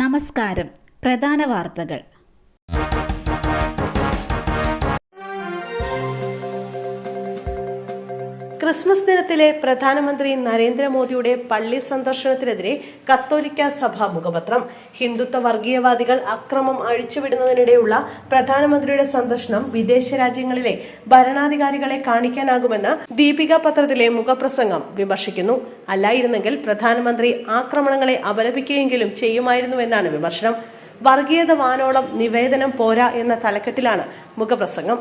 നമസ്കാരം. പ്രധാന വാർത്തകൾ. ക്രിസ്മസ് ദിനത്തിലെ പ്രധാനമന്ത്രി നരേന്ദ്രമോദിയുടെ പള്ളി സന്ദർശനത്തിനെതിരെ കത്തോലിക്ക സഭ മുഖപത്രം. ഹിന്ദുത്വ വർഗീയവാദികൾ അക്രമം അഴിച്ചുവിടുന്നതിനിടെയുള്ള പ്രധാനമന്ത്രിയുടെ സന്ദർശനം വിദേശ രാജ്യങ്ങളിലെ ഭരണാധികാരികളെ കാണിക്കാനാകുമെന്ന് ദീപിക പത്രത്തിലെ മുഖപ്രസംഗം വിമർശിക്കുന്നു. അല്ലായിരുന്നെങ്കിൽ പ്രധാനമന്ത്രി ആക്രമണങ്ങളെ അപലപിക്കുകയെങ്കിലും ചെയ്യുമായിരുന്നുവെന്നാണ് വിമർശനം. വർഗീയത വാനോളം നിവേദനം പോരാ എന്ന തലക്കെട്ടിലാണ് മുഖപ്രസംഗം.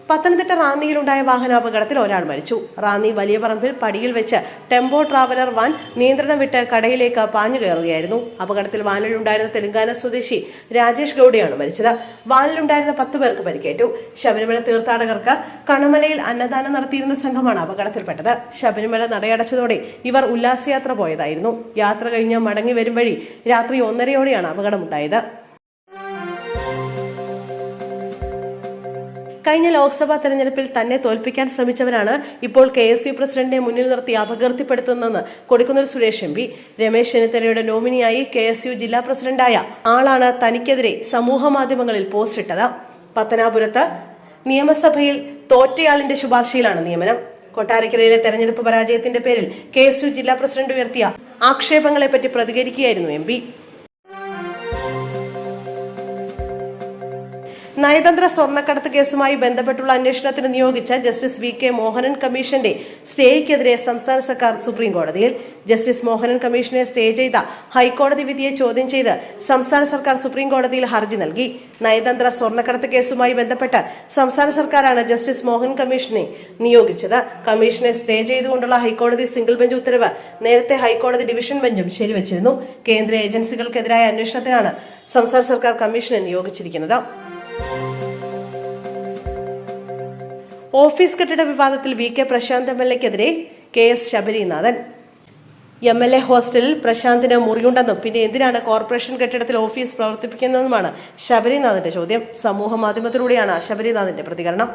പത്തനംതിട്ട റാന്നിയിലുണ്ടായ വാഹനാപകടത്തിൽ ഒരാൾ മരിച്ചു. റാന്നി വലിയ പറമ്പിൽ പടിയിൽ വെച്ച് ടെമ്പോ ട്രാവലർ വാൻ നിയന്ത്രണം വിട്ട് കടയിലേക്ക് പാഞ്ഞു കയറുകയായിരുന്നു. അപകടത്തിൽ വാനിലുണ്ടായിരുന്ന തെലങ്കാന സ്വദേശി രാജേഷ് ഗൌഡയാണ് മരിച്ചത്. വാനിലുണ്ടായിരുന്ന 10 പേർക്ക് പരിക്കേറ്റു. ശബരിമല തീർത്ഥാടകർക്ക് കണമലയിൽ അന്നദാനം നടത്തിയിരുന്ന സംഘമാണ് അപകടത്തിൽപ്പെട്ടത്. ശബരിമല നടയടച്ചതോടെ ഇവർ ഉല്ലാസയാത്ര പോയതായിരുന്നു. യാത്ര കഴിഞ്ഞ് മടങ്ങി വരും വഴി രാത്രി 1:30യോടെയാണ് അപകടമുണ്ടായത്. കഴിഞ്ഞ ലോക്സഭാ തെരഞ്ഞെടുപ്പിൽ തന്നെ തോൽപ്പിക്കാൻ ശ്രമിച്ചവരാണ് ഇപ്പോൾ KSU പ്രസിഡന്റിനെ മുന്നിൽ നിർത്തി അപകീർത്തിപ്പെടുത്തുന്നതെന്ന് കൊടിക്കുന്നിൽ സുരേഷ് MP. രമേശ് ചെന്നിത്തലയുടെ നോമിനിയായി KSU ജില്ലാ പ്രസിഡന്റായ ആളാണ് തനിക്കെതിരെ സമൂഹ മാധ്യമങ്ങളിൽ പോസ്റ്റ് ഇട്ടത്. പത്തനാപുരത്ത് നിയമസഭയിൽ തോറ്റയാളിന്റെ ശുപാർശയിലാണ് നിയമനം. കൊട്ടാരക്കരയിലെ തെരഞ്ഞെടുപ്പ് പരാജയത്തിന്റെ പേരിൽ KSU ജില്ലാ പ്രസിഡന്റ് ഉയർത്തിയ ആക്ഷേപങ്ങളെപ്പറ്റി പ്രതികരിക്കുകയായിരുന്നു MP. നയതന്ത്ര സ്വർണ്ണക്കടത്ത് കേസുമായി ബന്ധപ്പെട്ടുള്ള അന്വേഷണത്തിന് നിയോഗിച്ച ജസ്റ്റിസ് VK മോഹനൻ കമ്മീഷന്റെ സ്റ്റേയ്ക്കെതിരെ സംസ്ഥാന സർക്കാർ സുപ്രീം കോടതിയിൽ. ജസ്റ്റിസ് മോഹനൻ കമ്മീഷനെ സ്റ്റേ ചെയ്ത ഹൈക്കോടതി വിധിയെ ചോദ്യം ചെയ്ത് സംസ്ഥാന സർക്കാർ സുപ്രീം കോടതിയിൽ ഹർജി നൽകി. നയതന്ത്ര സ്വർണ്ണക്കടത്ത് കേസുമായി ബന്ധപ്പെട്ട് സംസ്ഥാന സർക്കാരാണ് ജസ്റ്റിസ് മോഹൻ കമ്മീഷനെ നിയോഗിച്ചത്. കമ്മീഷനെ സ്റ്റേ ചെയ്തുകൊണ്ടുള്ള ഹൈക്കോടതി സിംഗിൾ ബെഞ്ച് ഉത്തരവ് നേരത്തെ ഹൈക്കോടതി ഡിവിഷൻ ബെഞ്ചും ശരിവച്ചിരുന്നു. കേന്ദ്ര ഏജൻസികൾക്കെതിരായ അന്വേഷണത്തിനാണ് സംസ്ഥാന സർക്കാർ കമ്മീഷനെ നിയോഗിച്ചിരിക്കുന്നത്. ഓഫീസ് കെട്ടിട വിവാദത്തിൽ VK Prashant MLAക്കെതിരെ KS Sabarinathan. MLA ഹോസ്റ്റലിൽ പ്രശാന്തിന് മുറിയുണ്ടെന്നും പിന്നെ എന്തിനാണ് കോർപ്പറേഷൻ കെട്ടിടത്തിൽ ഓഫീസ് പ്രവർത്തിപ്പിക്കുന്നതെന്നുമാണ് ശബരിനാഥന്റെ ചോദ്യം. സമൂഹ മാധ്യമത്തിലൂടെയാണ് ശബരിനാഥന്റെ പ്രതികരണം.